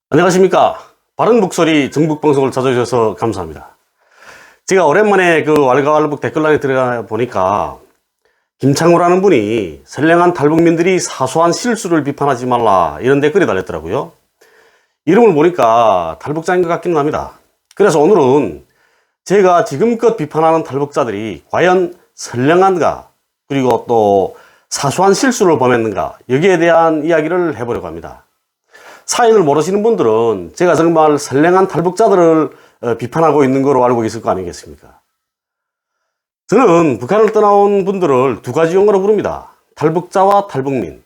안녕하십니까. 바른 목소리 정북방송을 찾아주셔서 감사합니다. 제가 오랜만에 그 왈가왈부 댓글란에 들어가 보니까 김창호라는 분이 선량한 탈북민들이 사소한 실수를 비판하지 말라 이런 댓글이 달렸더라고요. 이름을 보니까 탈북자인 것 같기는 합니다. 그래서 오늘은 제가 지금껏 비판하는 탈북자들이 과연 선량한가, 그리고 또 사소한 실수를 범했는가, 여기에 대한 이야기를 해보려고 합니다. 사연을 모르시는 분들은 제가 정말 선량한 탈북자들을 비판하고 있는 거로 알고 있을 거 아니겠습니까? 저는 북한을 떠나온 분들을 두 가지 용어로 부릅니다. 탈북자와 탈북민.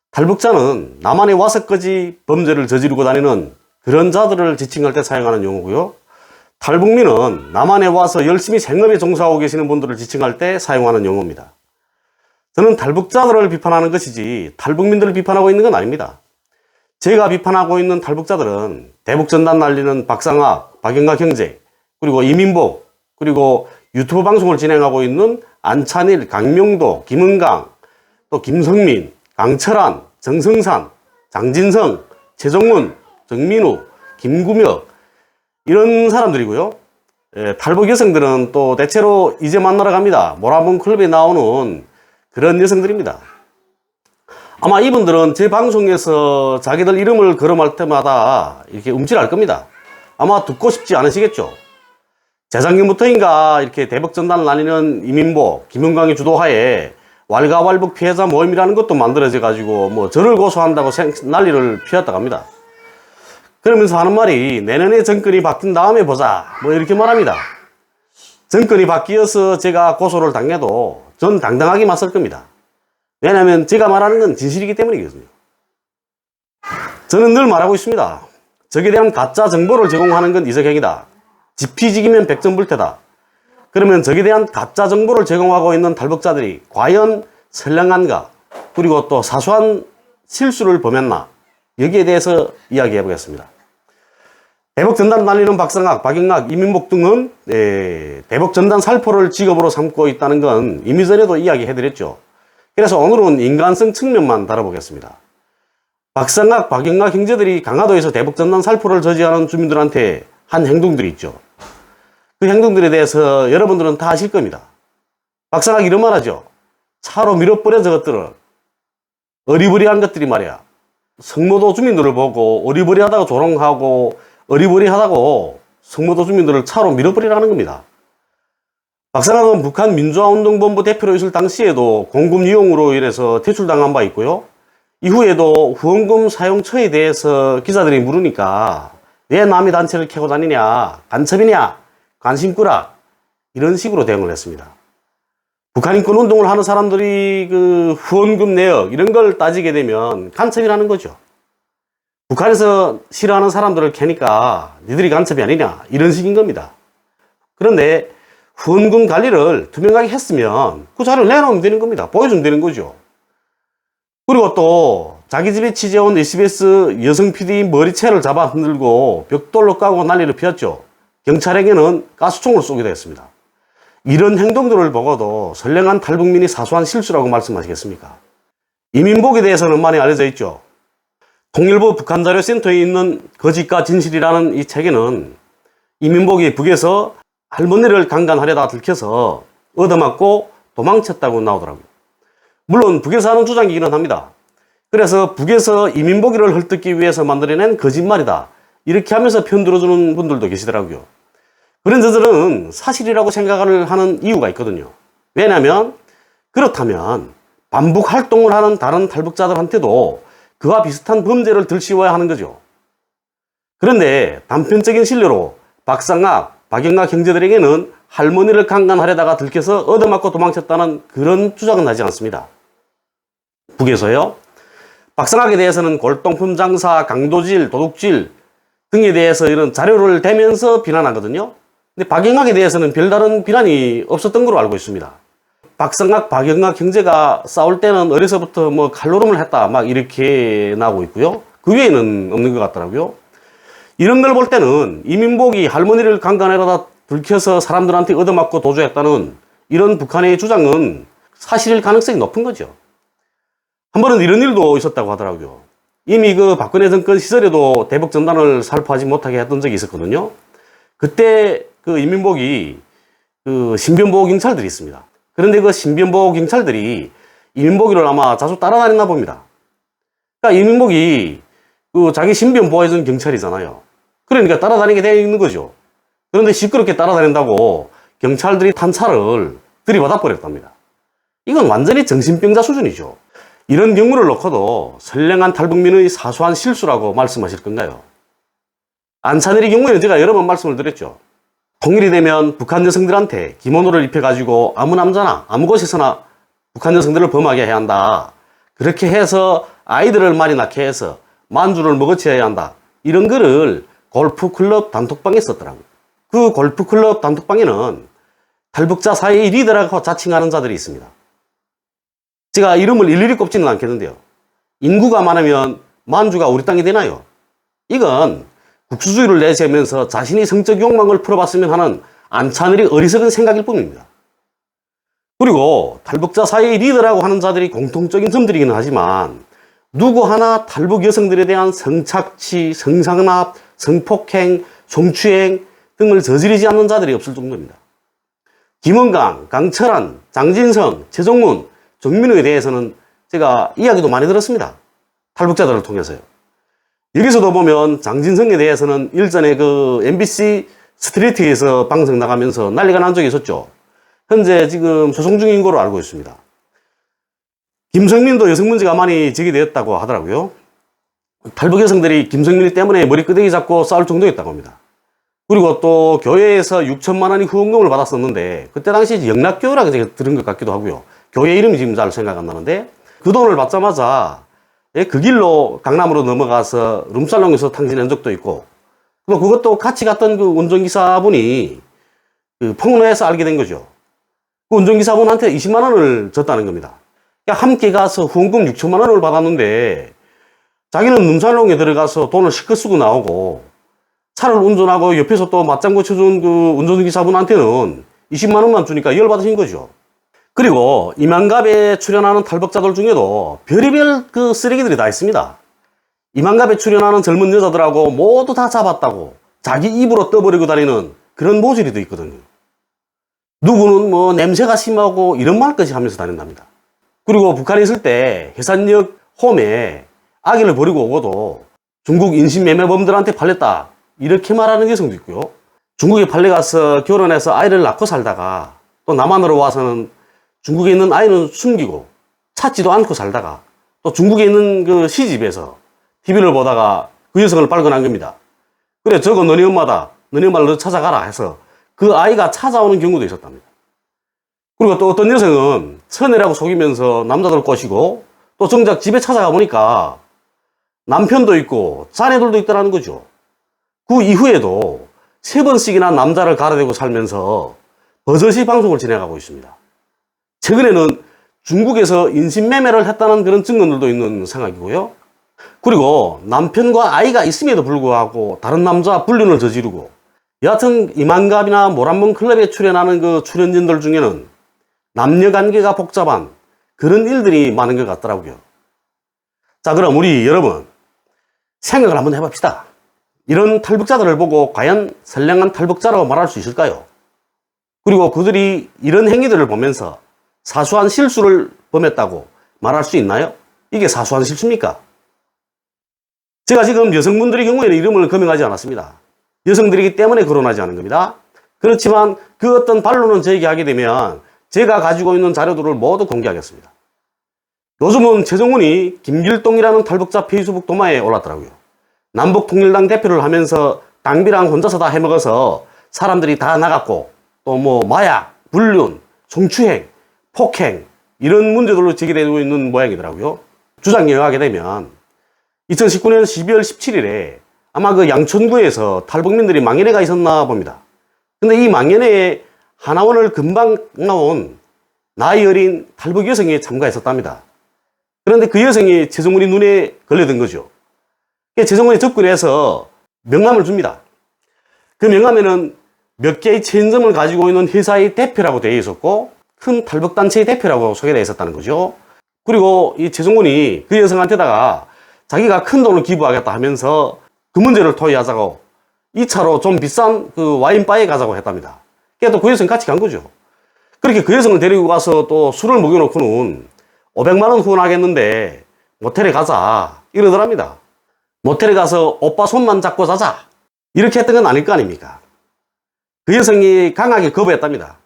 탈북자는 남한에 와서까지 범죄를 저지르고 다니는 그런 자들을 지칭할 때 사용하는 용어고요. 탈북민은 남한에 와서 열심히 생업에 종사하고 계시는 분들을 지칭할 때 사용하는 용어입니다. 저는 탈북자들을 비판하는 것이지 탈북민들을 비판하고 있는 건 아닙니다. 제가 비판하고 있는 탈북자들은 대북전단 날리는 박상학, 박영각 형제, 그리고 이민복, 그리고 유튜브 방송을 진행하고 있는 안찬일, 강명도, 김은강, 또 김성민, 강철한, 정성산, 장진성, 최종훈, 정민우, 김구명 이런 사람들이고요. 탈북 여성들은 또 대체로 이제 만나러 갑니다. 모라본 클럽에 나오는 그런 여성들입니다. 아마 이분들은 제 방송에서 자기들 이름을 거론할 때마다 이렇게 움찔할 겁니다. 아마 듣고 싶지 않으시겠죠. 재작년부터인가 이렇게 대북전단을 나뉘는 이민복, 김은강의 주도하에 왈가왈북 피해자 모임이라는 것도 만들어져 가지고 뭐 저를 고소한다고 난리를 피웠다고 합니다. 그러면서 하는 말이 내년에 정권이 바뀐 다음에 보자 뭐 이렇게 말합니다. 정권이 바뀌어서 제가 고소를 당해도 전 당당하게 맞설 겁니다. 왜냐하면 제가 말하는 건 진실이기 때문이거든요. 저는 늘 말하고 있습니다. 적에 대한 가짜 정보를 제공하는 건 이석행이다. 지피지기면 백전불태다. 그러면 적에 대한 가짜 정보를 제공하고 있는 탈북자들이 과연 선량한가, 그리고 또 사소한 실수를 범했나, 여기에 대해서 이야기해 보겠습니다. 대북전단 날리는 박상학, 박영락, 이민복 등은 대북전단 살포를 직업으로 삼고 있다는 건 이미 전에도 이야기해 드렸죠. 그래서 오늘은 인간성 측면만 다뤄보겠습니다. 박상학, 박영락 형제들이 강화도에서 대북전단 살포를 저지하는 주민들한테 한 행동들이 있죠. 그 행동들에 대해서 여러분들은 다 아실 겁니다. 박상학이 이런 말 하죠. 차로 밀어버려 저것들은. 어리버리한 것들이 말이야. 성모도 주민들을 보고 어리버리하다고 조롱하고 어리버리하다고 성모도 주민들을 차로 밀어버리라는 겁니다. 박상학은 북한 민주화운동본부 대표로 있을 당시에도 공금 이용으로 인해서 퇴출당한 바 있고요. 이후에도 후원금 사용처에 대해서 기자들이 물으니까 왜 남의 단체를 캐고 다니냐, 간첩이냐, 관심꾸라 이런 식으로 대응을 했습니다. 북한 인권 운동을 하는 사람들이 그 후원금 내역 이런 걸 따지게 되면 간첩이라는 거죠. 북한에서 싫어하는 사람들을 캐니까 니들이 간첩이 아니냐 이런 식인 겁니다. 그런데 후원금 관리를 투명하게 했으면 그 자료를 내놓으면 되는 겁니다. 보여주면 되는 거죠. 그리고 또 자기 집에 취재온 SBS 여성 PD 머리채를 잡아 흔들고 벽돌로 까고 난리를 피웠죠. 경찰에게는 가스총을 쏘기도 했습니다. 이런 행동들을 보고도 선량한 탈북민이 사소한 실수라고 말씀하시겠습니까? 이민복에 대해서는 많이 알려져 있죠. 통일부 북한자료센터에 있는 거짓과 진실이라는 이 책에는 이민복이 북에서 할머니를 강간하려다 들켜서 얻어맞고 도망쳤다고 나오더라고요. 물론 북에서 하는 주장이기는 합니다. 그래서 북에서 이민복이를 헐뜯기 위해서 만들어낸 거짓말이다 이렇게 하면서 편들어주는 분들도 계시더라고요. 그런 저들은 사실이라고 생각을 하는 이유가 있거든요. 왜냐하면 그렇다면 반북 활동을 하는 다른 탈북자들한테도 그와 비슷한 범죄를 들씌워야 하는 거죠. 그런데 단편적인 신뢰로 박상학, 박영락 형제들에게는 할머니를 강간하려다가 들켜서 얻어맞고 도망쳤다는 그런 주장은 하지 않습니다. 북에서요. 박상학에 대해서는 골동품 장사, 강도질, 도둑질 등에 대해서 이런 자료를 대면서 비난하거든요. 근데 박영락에 대해서는 별다른 비난이 없었던 걸로 알고 있습니다. 박상학, 박영락 형제가 싸울 때는 어려서부터 뭐 칼로름을 했다 막 이렇게 나오고 있고요. 그 외에는 없는 것 같더라고요. 이런 걸 볼 때는 이민복이 할머니를 강간하려다 들켜서 사람들한테 얻어맞고 도주했다는 이런 북한의 주장은 사실일 가능성이 높은 거죠. 한 번은 이런 일도 있었다고 하더라고요. 이미 그 박근혜 정권 시절에도 대북 전단을 살포하지 못하게 했던 적이 있었거든요. 그때 그 이민복이 그 신변보호 경찰들이 있습니다. 그런데 그 신변보호 경찰들이 이민복이를 아마 자주 따라다녔나 봅니다. 그러니까 이민복이 그 자기 신변 보호해준 경찰이잖아요. 그러니까 따라다니게 되어 있는 거죠. 그런데 시끄럽게 따라다닌다고 경찰들이 탄 차를 들이받아 버렸답니다. 이건 완전히 정신병자 수준이죠. 이런 경우를 놓고도 선량한 탈북민의 사소한 실수라고 말씀하실 건가요? 안찬일의 경우에는 제가 여러 번 말씀을 드렸죠. 통일이 되면 북한 여성들한테 기모노를 입혀가지고 아무 남자나 아무 곳에서나 북한 여성들을 범하게 해야 한다. 그렇게 해서 아이들을 많이 낳게 해서 만주를 먹어치워야 한다. 이런 글을 골프클럽 단톡방에 썼더라고요. 그 골프클럽 단톡방에는 탈북자 사이의 리더라고 자칭하는 자들이 있습니다. 제가 이름을 일일이 꼽지는 않겠는데요. 인구가 많으면 만주가 우리 땅이 되나요? 이건 국수주의를 내세우면서 자신이 성적 욕망을 풀어봤으면 하는 안찬일의 어리석은 생각일 뿐입니다. 그리고 탈북자 사이의 리더라고 하는 자들이 공통적인 점들이기는 하지만 누구 하나 탈북 여성들에 대한 성착취, 성상납, 성폭행, 성추행 등을 저지르지 않는 자들이 없을 정도입니다. 김은강, 강철한, 장진성, 최종문, 정민우에 대해서는 제가 이야기도 많이 들었습니다. 탈북자들을 통해서요. 여기서도 보면 장진성에 대해서는 일전에 그 MBC 스트리트에서 방송 나가면서 난리가 난 적이 있었죠. 현재 지금 소송 중인 거로 알고 있습니다. 김성민도 여성 문제가 많이 제기되었다고 하더라고요. 탈북 여성들이 김성민 때문에 머리끄댕이 잡고 싸울 정도였다고 합니다. 그리고 또 교회에서 6천만 원의 후원금을 받았었는데 그때 당시 영락교회라고 제가 들은 것 같기도 하고요. 교회 이름이 지금 잘 생각 안 나는데 그 돈을 받자마자 그 길로 강남으로 넘어가서 룸살롱에서 탕진한 적도 있고 또 그것도 같이 갔던 그 운전기사분이 그 폭로해서 알게 된 거죠. 그 운전기사분한테 20만 원을 줬다는 겁니다. 그러니까 함께 가서 후원금 6천만 원을 받았는데 자기는 룸살롱에 들어가서 돈을 실컷 쓰고 나오고 차를 운전하고 옆에서 또 맞장구 쳐준 그 운전기사분한테는 20만 원만 주니까 열받으신 거죠. 그리고 이만갑에 출연하는 탈북자들 중에도 별의별 그 쓰레기들이 다 있습니다. 이만갑에 출연하는 젊은 여자들하고 모두 다 잡았다고 자기 입으로 떠버리고 다니는 그런 모질이도 있거든요. 누구는 뭐 냄새가 심하고 이런 말까지 하면서 다닌답니다. 그리고 북한에 있을 때 해산역 홈에 아기를 버리고 오고도 중국 인신매매범들한테 팔렸다 이렇게 말하는 여성도 있고요. 중국에 팔려가서 결혼해서 아이를 낳고 살다가 또 남한으로 와서는 중국에 있는 아이는 숨기고 찾지도 않고 살다가 또 중국에 있는 그 시집에서 TV를 보다가 그 여성을 발견한 겁니다. 그래 저거 너네 엄마다. 너네 엄마를 너 찾아가라 해서 그 아이가 찾아오는 경우도 있었답니다. 그리고 또 어떤 여성은 선애라고 속이면서 남자들 꼬시고 또 정작 집에 찾아가 보니까 남편도 있고 자녀들도 있다는 거죠. 그 이후에도 3번씩이나 남자를 갈아대고 살면서 버젓이 방송을 진행하고 있습니다. 최근에는 중국에서 인신매매를 했다는 그런 증언들도 있는 상황이고요. 그리고 남편과 아이가 있음에도 불구하고 다른 남자와 불륜을 저지르고 여하튼 이만갑이나 모란봉 클럽에 출연하는 그 출연진들 중에는 남녀관계가 복잡한 그런 일들이 많은 것 같더라고요. 자, 그럼 우리 여러분 생각을 한번 해봅시다. 이런 탈북자들을 보고 과연 선량한 탈북자라고 말할 수 있을까요? 그리고 그들이 이런 행위들을 보면서 사소한 실수를 범했다고 말할 수 있나요? 이게 사소한 실수입니까? 제가 지금 여성분들의 경우에는 이름을 거명하지 않았습니다. 여성들이기 때문에 거론하지 않은 겁니다. 그렇지만 그 어떤 반론은 저에게 하게 되면 제가 가지고 있는 자료들을 모두 공개하겠습니다. 요즘은 최정훈이 김길동이라는 탈북자 페이스북 도마에 올랐더라고요. 남북통일당 대표를 하면서 당비랑 혼자서 다 해먹어서 사람들이 다 나갔고 또 뭐 마약, 불륜, 성추행, 폭행 이런 문제들로 제기되고 있는 모양이더라고요. 주장에 의하게 되면 2019년 12월 17일에 아마 그 양천구에서 탈북민들이 망연회가 있었나 봅니다. 근데 이 망연회에 하나원을 금방 나온 나이 어린 탈북 여성이 참가했었답니다. 그런데 그 여성이 최정훈이 눈에 걸려든 거죠. 최정훈이 접근해서 명함을 줍니다. 그 명함에는 몇 개의 체인점을 가지고 있는 회사의 대표라고 되어 있었고 큰 탈북단체의 대표라고 소개되어 있었다는 거죠. 그리고 이 최정훈이 그 여성한테다가 자기가 큰 돈을 기부하겠다 하면서 그 문제를 토의하자고 2차로 좀 비싼 그 와인바에 가자고 했답니다. 그래도 그 여성 같이 간 거죠. 그렇게 그 여성을 데리고 가서 또 술을 먹여놓고는 500만 원 후원하겠는데 모텔에 가자 이러더랍니다. 모텔에 가서 오빠 손만 잡고 자자 이렇게 했던 건 아닐 거 아닙니까? 그 여성이 강하게 거부했답니다.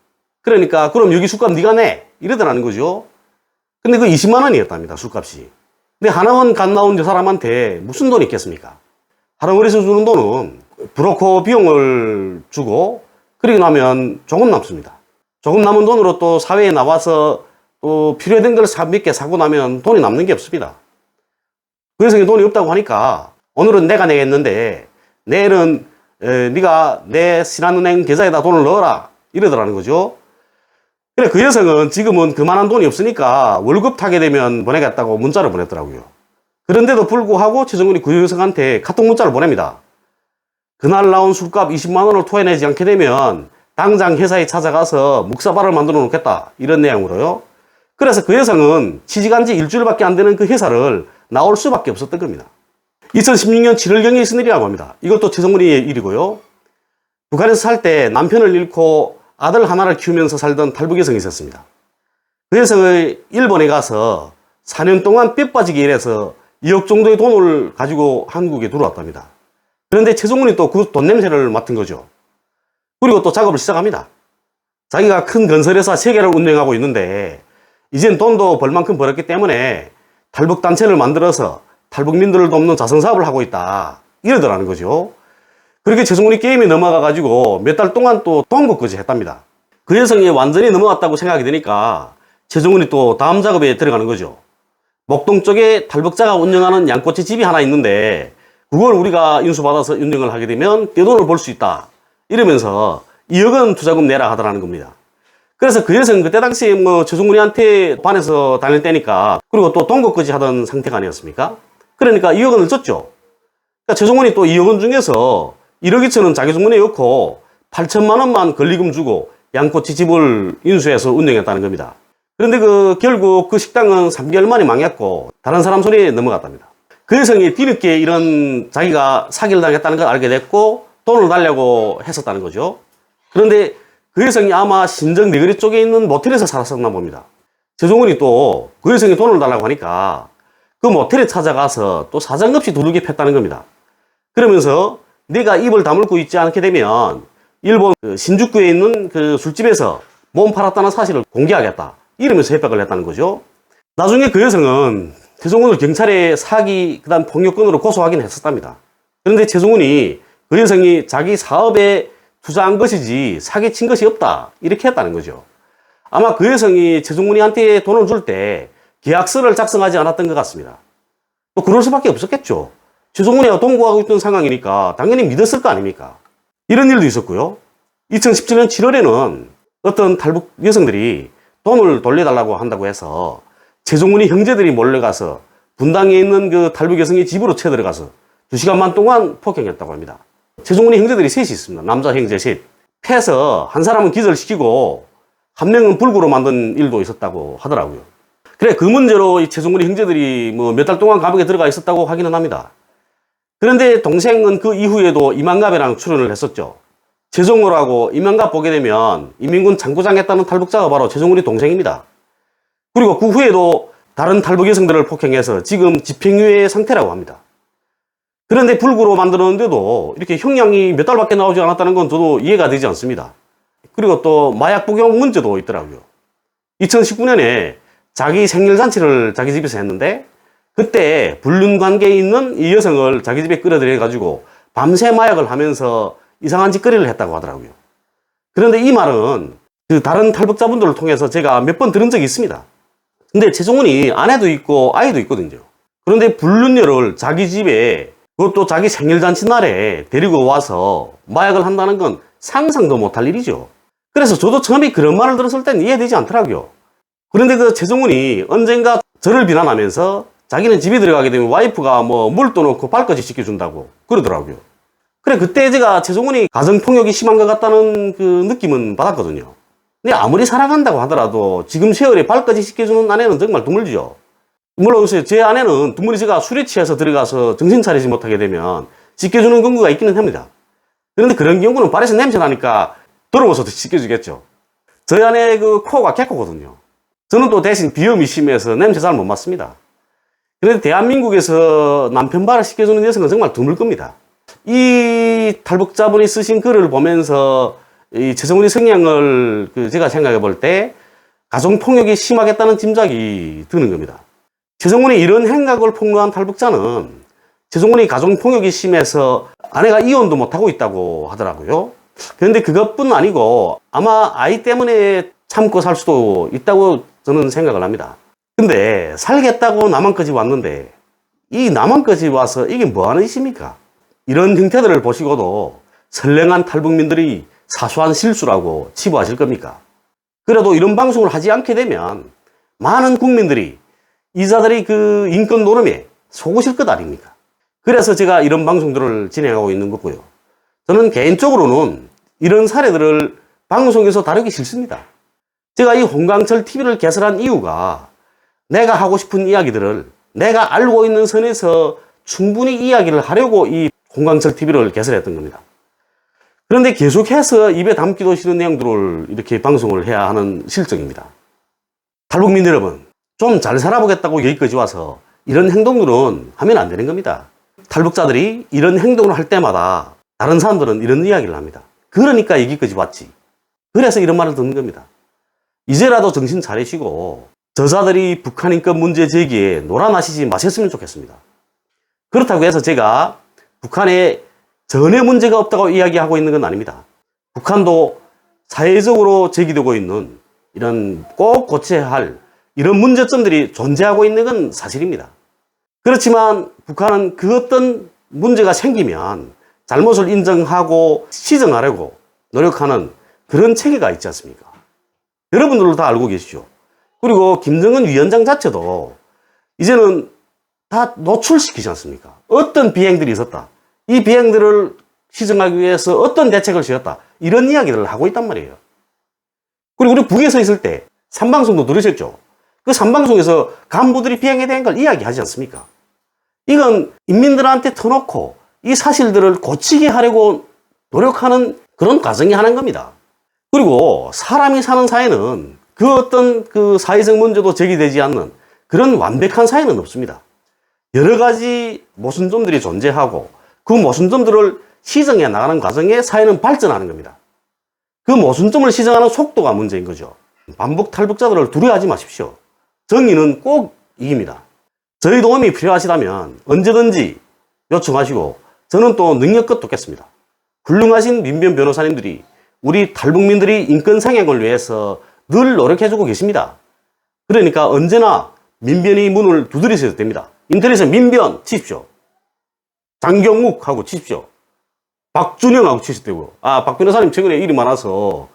그러니까 그럼 여기 술값 네가 내 이러더라는 거죠. 근데 그 20만 원이었답니다. 술값이. 근데 하나만 간 나온 저 사람한테 무슨 돈이 있겠습니까? 하나원에서 주는 돈은 브로커 비용을 주고 그리고 나면 조금 남습니다. 조금 남은 돈으로 또 사회에 나와서 또 필요한 걸 몇 개 사고 나면 돈이 남는 게 없습니다. 그 여성이 돈이 없다고 하니까 오늘은 내가 내겠는데 내일은 네가 내 신한은행 계좌에다 돈을 넣어라 이러더라는 거죠. 그래 그 여성은 지금은 그만한 돈이 없으니까 월급 타게 되면 보내겠다고 문자를 보냈더라고요. 그런데도 불구하고 최정훈이 그 여성한테 카톡 문자를 보냅니다. 그날 나온 술값 20만 원을 토해내지 않게 되면 당장 회사에 찾아가서 묵사발을 만들어 놓겠다 이런 내용으로요. 그래서 그 여성은 취직한 지 일주일밖에 안 되는 그 회사를 나올 수밖에 없었던 겁니다. 2016년 7월경에 있은 일이라고 합니다. 이것도 최정훈이의 일이고요. 북한에서 살 때 남편을 잃고 아들 하나를 키우면서 살던 탈북 여성이 있었습니다. 그 여성이 일본에 가서 4년 동안 뼈 빠지게 일해서 2억 정도의 돈을 가지고 한국에 들어왔답니다. 그런데 최정훈이 또 그 돈 냄새를 맡은 거죠. 그리고 또 작업을 시작합니다. 자기가 큰 건설회사 3개를 운영하고 있는데 이젠 돈도 벌 만큼 벌었기 때문에 탈북단체를 만들어서 탈북민들을 돕는 자선사업을 하고 있다 이러더라는 거죠. 그렇게 최정훈이 게임에 넘어가가지고 몇 달 동안 또 동거까지 했답니다. 그 여성이 완전히 넘어갔다고 생각이 되니까 최정훈이 또 다음 작업에 들어가는 거죠. 목동 쪽에 탈북자가 운영하는 양꼬치 집이 하나 있는데 그걸 우리가 인수받아서 운영을 하게 되면 떼돈을 벌 수 있다 이러면서 2억 원 투자금 내라 하더라는 겁니다. 그래서 그 여성은 그때 당시에 뭐 최정훈이한테 반해서 다닐 때니까 그리고 또 동거까지 하던 상태가 아니었습니까? 그러니까 2억 원을 줬죠. 그러니까 최정훈이 또 2억 원 중에서 1억 2천은 자기 주머니에 넣고 8천만 원만 권리금 주고 양꼬치 집을 인수해서 운영했다는 겁니다. 그런데 결국 그 식당은 3개월 만에 망했고 다른 사람 손에 넘어갔답니다. 그 여성이 뒤늦게 이런 자기가 사기를 당했다는 걸 알게 됐고 돈을 달라고 했었다는 거죠. 그런데 그 여성이 아마 신정 네거리 쪽에 있는 모텔에서 살았었나 봅니다. 최정훈이 또 그 여성이 돈을 달라고 하니까 그 모텔에 찾아가서 또 사정없이 두들겨 팼다는 겁니다. 그러면서 네가 입을 다물고 있지 않게 되면 일본 신주쿠에 있는 그 술집에서 몸 팔았다는 사실을 공개하겠다 이러면서 협박을 했다는 거죠. 나중에 그 여성은 최정훈을 경찰에 사기 그다음 폭력건으로 고소하긴 했었답니다. 그런데 최정훈이 그 여성이 자기 사업에 투자한 것이지 사기친 것이 없다 이렇게 했다는 거죠. 아마 그 여성이 최정훈이한테 돈을 줄 때 계약서를 작성하지 않았던 것 같습니다. 또 그럴 수밖에 없었겠죠. 최정훈이가 동거하고 있던 상황이니까 당연히 믿었을 거 아닙니까? 이런 일도 있었고요. 2017년 7월에는 어떤 탈북 여성들이 돈을 돌려달라고 한다고 해서 최정훈이 형제들이 몰려가서 분당에 있는 그 탈북 여성의 집으로 쳐들어가서 2시간 반 동안 폭행했다고 합니다. 최정훈이 형제들이 셋이 있습니다. 남자 형제 셋. 패서 한 사람은 기절시키고 한 명은 불구로 만든 일도 있었다고 하더라고요. 그래 그 문제로 이 최정훈이 형제들이 뭐 몇 달 동안 감옥에 들어가 있었다고 하기는 합니다. 그런데 동생은 그 이후에도 이만갑이랑 출연을 했었죠. 최정우라고 이만갑 보게 되면 인민군 장구장 했다는 탈북자가 바로 최정훈이 동생입니다. 그리고 그 후에도 다른 탈북 여성들을 폭행해서 지금 집행유예 상태라고 합니다. 그런데 불구로 만들었는데도 이렇게 형량이 몇 달밖에 나오지 않았다는 건 저도 이해가 되지 않습니다. 그리고 또 마약 복용 문제도 있더라고요. 2019년에 자기 생일잔치를 자기 집에서 했는데 그때 불륜 관계에 있는 이 여성을 자기 집에 끌어들여 가지고 밤새 마약을 하면서 이상한 짓거리를 했다고 하더라고요. 그런데 이 말은 그 다른 탈북자분들을 통해서 제가 몇 번 들은 적이 있습니다. 근데 최정훈이 아내도 있고 아이도 있거든요. 그런데 불륜녀를 자기 집에 그것도 자기 생일잔치 날에 데리고 와서 마약을 한다는 건 상상도 못할 일이죠. 그래서 저도 처음에 그런 말을 들었을 땐 이해되지 않더라고요. 그런데 그 최정훈이 언젠가 저를 비난하면서 자기는 집에 들어가게 되면 와이프가 뭐 물 떠놓고 발까지 씻겨준다고 그러더라고요. 그래 그때 제가 최정훈이 가정폭력이 심한 것 같다는 그 느낌은 받았거든요. 근데 아무리 사랑한다고 하더라도 지금 세월에 발까지 씻겨주는 아내는 정말 드물죠. 물론 제 아내는 두머리 제가 술에 취해서 들어가서 정신 차리지 못하게 되면 씻겨주는 경우가 있기는 합니다. 그런데 그런 경우는 발에서 냄새 나니까 더러워서 씻겨주겠죠. 저희 아내 그 코가 개코거든요. 저는 또 대신 비염이 심해서 냄새 잘 못 맡습니다. 그런데 대한민국에서 남편 발을 씻겨주는 여성은 정말 드물 겁니다. 이 탈북자분이 쓰신 글을 보면서 이 최성훈의 성향을 제가 생각해 볼 때 가정폭력이 심하겠다는 짐작이 드는 겁니다. 최성훈이 이런 행각을 폭로한 탈북자는 최성훈이 가정폭력이 심해서 아내가 이혼도 못하고 있다고 하더라고요. 그런데 그것뿐 아니고 아마 아이 때문에 참고 살 수도 있다고 저는 생각을 합니다. 근데 살겠다고 남한까지 왔는데 이 남한까지 와서 이게 뭐하는 짓입니까? 이런 형태들을 보시고도 선량한 탈북민들이 사소한 실수라고 치부하실 겁니까? 그래도 이런 방송을 하지 않게 되면 많은 국민들이 이자들이 그 인권 노름에 속으실 것 아닙니까? 그래서 제가 이런 방송들을 진행하고 있는 거고요. 저는 개인적으로는 이런 사례들을 방송에서 다루기 싫습니다. 제가 이 홍강철 TV를 개설한 이유가 내가 하고 싶은 이야기들을 내가 알고 있는 선에서 충분히 이야기를 하려고 이 홍강철 TV를 개설했던 겁니다. 그런데 계속해서 입에 담기도 싫은 내용들을 이렇게 방송을 해야 하는 실정입니다. 탈북민 여러분, 좀 잘 살아보겠다고 여기까지 와서 이런 행동들은 하면 안 되는 겁니다. 탈북자들이 이런 행동을 할 때마다 다른 사람들은 이런 이야기를 합니다. 그러니까 여기까지 왔지. 그래서 이런 말을 듣는 겁니다. 이제라도 정신 차리시고 저자들이 북한 인권 문제 제기에 놀아나시지 마셨으면 좋겠습니다. 그렇다고 해서 제가 북한에 전혀 문제가 없다고 이야기하고 있는 건 아닙니다. 북한도 사회적으로 제기되고 있는 이런 꼭 고쳐야 할 이런 문제점들이 존재하고 있는 건 사실입니다. 그렇지만 북한은 그 어떤 문제가 생기면 잘못을 인정하고 시정하려고 노력하는 그런 체계가 있지 않습니까? 여러분들도 다 알고 계시죠? 그리고 김정은 위원장 자체도 이제는 다 노출시키지 않습니까? 어떤 비행들이 있었다. 이 비행들을 시정하기 위해서 어떤 대책을 지었다. 이런 이야기를 하고 있단 말이에요. 그리고 우리 북에서 있을 때 삼방송도 들으셨죠? 그 삼방송에서 간부들이 비행에 대한 걸 이야기하지 않습니까? 이건 인민들한테 터놓고 이 사실들을 고치게 하려고 노력하는 그런 과정이 하는 겁니다. 그리고 사람이 사는 사회는 그 어떤 그 사회적 문제도 제기되지 않는 그런 완벽한 사회는 없습니다. 여러 가지 모순점들이 존재하고 그 모순점들을 시정해 나가는 과정에 사회는 발전하는 겁니다. 그 모순점을 시정하는 속도가 문제인 거죠. 반북 탈북자들을 두려워하지 마십시오. 정의는 꼭 이깁니다. 저희 도움이 필요하시다면 언제든지 요청하시고 저는 또 능력껏 돕겠습니다. 훌륭하신 민변 변호사님들이 우리 탈북민들이 인권 상향을 위해서 늘 노력해주고 계십니다. 그러니까 언제나 민변의 문을 두드리셔도 됩니다. 인터넷에 민변 치십시오. 장경욱 하고 치십시오. 박준영 하고 치셔도 되고. 박 변호사님 최근에 일이 많아서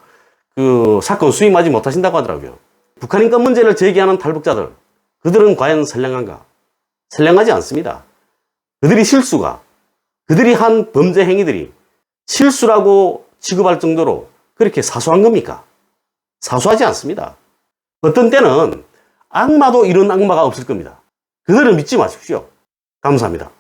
그 사건 수임하지 못하신다고 하더라고요. 북한 인권 문제를 제기하는 탈북자들, 그들은 과연 선량한가? 선량하지 않습니다. 그들이 그들이 한 범죄 행위들이 실수라고 취급할 정도로 그렇게 사소한 겁니까? 사소하지 않습니다. 어떤 때는 악마도 이런 악마가 없을 겁니다. 그들을 믿지 마십시오. 감사합니다.